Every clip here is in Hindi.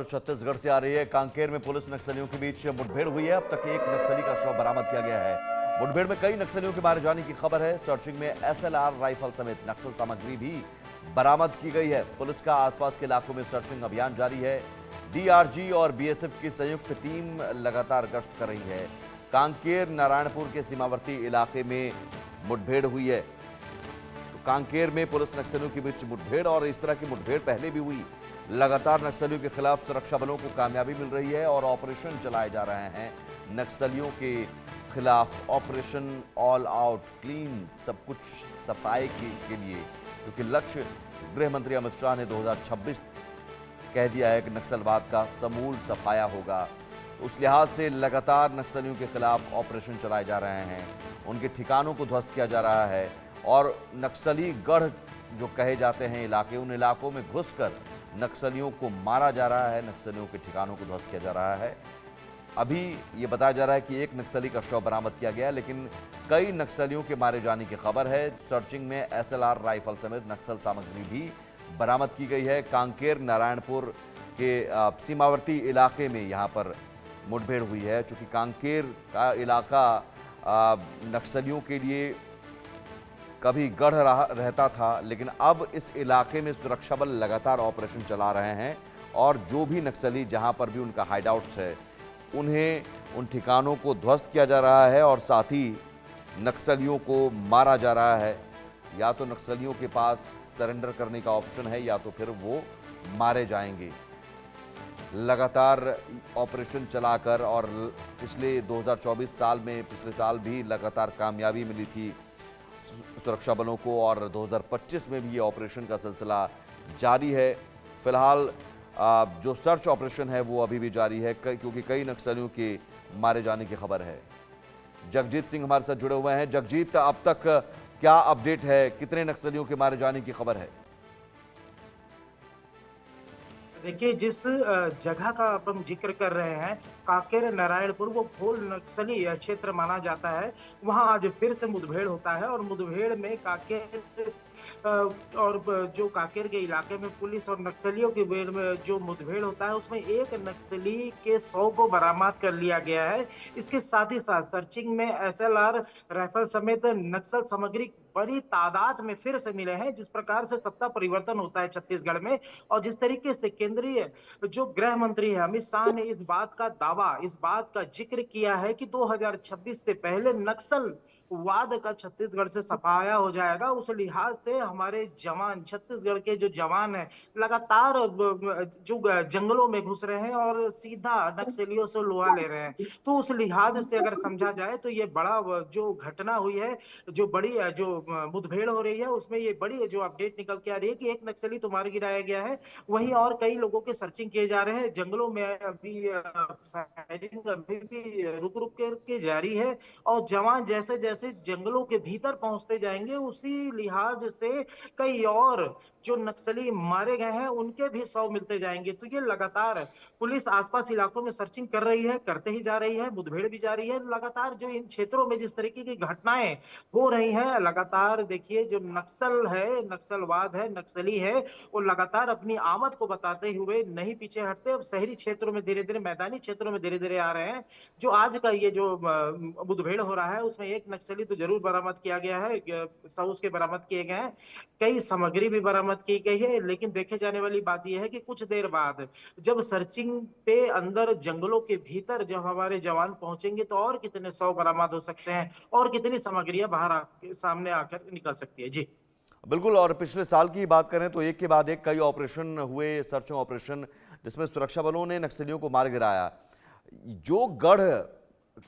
छत्तीसगढ़ से आ रही है। कांकेर में पुलिस नक्सलियों के बीच मुठभेड़ हुई है। अब तक एक नक्सली का शव बरामद किया गया है। मुठभेड़ में कई नक्सलियों के मारे जाने की खबर है। सर्चिंग में एसएलआर राइफल समेत नक्सल सामग्री भी बरामद की गई है। पुलिस का आसपास के इलाकों में सर्चिंग अभियान जारी है। डीआरजी और बीएसएफ की संयुक्त टीम लगातार गश्त कर रही है। कांकेर नारायणपुर के सीमावर्ती इलाके में मुठभेड़ हुई है। कांकेर में पुलिस नक्सलियों के बीच मुठभेड़ और इस तरह की मुठभेड़ पहले भी हुई। लगातार नक्सलियों के खिलाफ सुरक्षा बलों को कामयाबी मिल रही है और ऑपरेशन चलाए जा रहे हैं। नक्सलियों के खिलाफ ऑपरेशन ऑल आउट क्लीन, सब कुछ सफाई के लिए, क्योंकि लक्ष्य गृह मंत्री अमित शाह ने 2026 कह दिया है कि नक्सलवाद का समूल सफाया होगा। उस लिहाज से लगातार नक्सलियों के खिलाफ ऑपरेशन चलाए जा रहे हैं। उनके ठिकानों को ध्वस्त किया जा रहा है और नक्सली गढ़ जो कहे जाते हैं इलाके, उन इलाकों में घुसकर नक्सलियों को मारा जा रहा है। नक्सलियों के ठिकानों को ध्वस्त किया जा रहा है। अभी ये बताया जा रहा है कि एक नक्सली का शव बरामद किया गया, लेकिन कई नक्सलियों के मारे जाने की खबर है। सर्चिंग में एसएलआर राइफल समेत नक्सल सामग्री भी बरामद की गई है। कांकेर नारायणपुर के सीमावर्ती इलाके में यहाँ पर मुठभेड़ हुई है। चूंकि कांकेर का इलाका नक्सलियों के लिए कभी गढ़ रहता था, लेकिन अब इस इलाके में सुरक्षा बल लगातार ऑपरेशन चला रहे हैं और जो भी नक्सली जहां पर भी उनका हाइडआउट्स है, उन्हें उन ठिकानों को ध्वस्त किया जा रहा है और साथ ही नक्सलियों को मारा जा रहा है। या तो नक्सलियों के पास सरेंडर करने का ऑप्शन है या तो फिर वो मारे जाएंगे। लगातार ऑपरेशन चलाकर और पिछले 2024 साल में, पिछले साल भी लगातार कामयाबी मिली थी सुरक्षा बलों को और 2025 में भी ये ऑपरेशन का सिलसिला जारी है। फिलहाल जो सर्च ऑपरेशन है वो अभी भी जारी है, क्योंकि कई नक्सलियों के मारे जाने की खबर है। जगजीत सिंह हमारे साथ जुड़े हुए हैं। जगजीत, अब तक क्या अपडेट है? कितने नक्सलियों के मारे जाने की खबर है? देखिए, जिस जगह का अब हम जिक्र कर रहे हैं, कांकेर नारायणपुर, वो घोल नक्सली क्षेत्र माना जाता है। वहां आज फिर से मुठभेड़ होता है और मुठभेड़ में कांकेर और जो कांकेर के इलाके में पुलिस और नक्सलियों के बीच में जो मुठभेड़ होता है, उसमें एक नक्सली के 100 को बरामद कर लिया गया है। इसके साथ ही साथ सर्चिंग में एसएलआर राइफल समेत नक्सल सामग्री बड़ी तादाद में फिर से मिले हैं। जिस प्रकार से सत्ता परिवर्तन होता है छत्तीसगढ़ में और जिस तरीके से केंद्रीय जो गृह मंत्री है अमित शाह ने इस बात का दावा, इस बात का जिक्र किया है कि 2026 से पहले नक्सल वाद का छत्तीसगढ़ से सफाया हो जाएगा, उस लिहाज से हमारे जवान, छत्तीसगढ़ के जो जवान हैं, लगातार जो जंगलों में घुस रहे हैं और सीधा नक्सलियों से लोहा ले रहे हैं। तो उस लिहाज से अगर समझा जाए तो ये बड़ा जो घटना हुई है, जो बड़ी जो मुठभेड़ हो रही है, उसमें ये बड़ी जो अपडेट निकल के आ रही है कि एक नक्सली तो मार गिराया गया है, वहीं और कई लोगों के सर्चिंग किए जा रहे हैं। जंगलों में अभी फायरिंग अभी भी रुक रुक के जारी है और जवान जैसे जैसे जंगलों के भीतर पहुंचते जाएंगे, उसी लिहाज से कई और जो नक्सली मारे गए हैं उनके भी शव मिलते जाएंगे। तो ये लगातार पुलिस आसपास इलाकों में सर्चिंग कर रही है, करते ही जा रही है, मुठभेड़ भी जारी है। लगातार जो इन क्षेत्रों में जिस तरीके की घटनाएं हो रही हैं, लगातार देखिए जो नक्सल है, नक्सलवाद है, नक्सली है, वो लगातार अपनी आमद को बताते हुए नहीं पीछे हटते। अब शहरी क्षेत्रों में धीरे धीरे, मैदानी क्षेत्रों में धीरे धीरे आ रहे हैं। जो आज का ये जो मुठभेड़ हो रहा है, उसमें एक नक्सली तो जरूर बरामद किया गया है, 100 उसके बरामद किए गए हैं, कई सामग्री भी बरामद की गई है। लेकिन देखे जाने वाली बात यह है कि कुछ देर बाद जब सर्चिंग पे अंदर जंगलों के भीतर जब हमारे जवान पहुंचेंगे तो और कितने 100 बरामद हो सकते हैं और कितनी सामग्रियां बाहर सामने आकर निकल सकती है। जी बिल्कुल। और पिछले साल की बात करें तो एक के बाद एक कई ऑपरेशन हुए, सर्चिंग ऑपरेशन, जिसमें सुरक्षा बलों ने नक्सलियों को मार गिराया। जो गढ़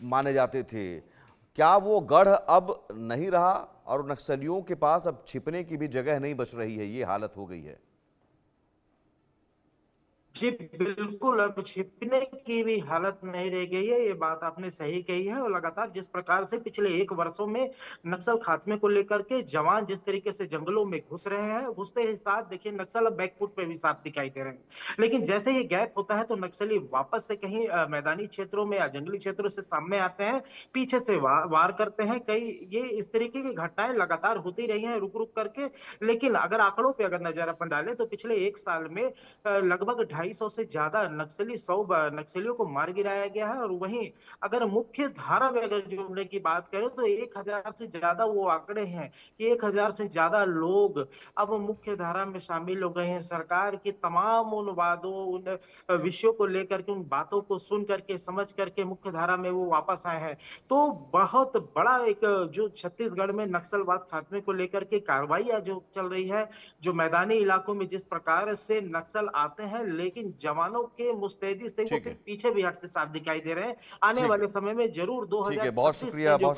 माने जाते थे, क्या वो गढ़ अब नहीं रहा और नक्सलियों के पास अब छिपने की भी जगह नहीं बच रही है? ये हालत हो गई है। जी बिल्कुल, अब छिपने की भी हालत नहीं रह गई है, ये बात आपने सही कही है। और लगातार जिस प्रकार से पिछले 1 वर्षों में नक्सल खात्मे को लेकर के जवान जिस तरीके से जंगलों में घुस रहे हैं, घुसते ही साथ देखिए नक्सल अब बैकफुट पे भी साफ दिखाई दे रहे हैं। लेकिन जैसे ही गैप होता है तो नक्सली वापस से कहीं मैदानी क्षेत्रों में या जंगली क्षेत्रों से सामने आते हैं, पीछे से वार करते हैं। कई ये इस तरीके की घटनाएं लगातार होती रही हैं रुक रुक करके। लेकिन अगर आंकड़ों पे अगर नजर अपन डालें तो पिछले 1 साल में लगभग 250 से ज्यादा नक्सली 100 नक्सलियों को मार गिराया गया है। और वहीं अगर मुख्य धारा में अगर जोड़ने की बात करें तो 1000 से ज्यादा वो आंकड़े हैं कि 1000 से ज्यादा लोग अब मुख्य धारा में शामिल हो गए हैं। सरकार की तमाम उन वादों, उन विषयों को लेकर के, उन बातों को सुन करके, समझ करके मुख्य धारा में वो वापस आए हैं। तो बहुत बड़ा एक जो छत्तीसगढ़ में नक्सलवाद खात्मे को लेकर के कार्रवाई जो चल रही है, जो मैदानी इलाकों में जिस प्रकार से नक्सल आते हैं, लेकिन जवानों के मुस्तैदी से वो ठीक फिर है। पीछे भी हटते साफ दिखाई दे रहे हैं। आने ठीक है। वाले समय में जरूर ठीक है, 2026 के जो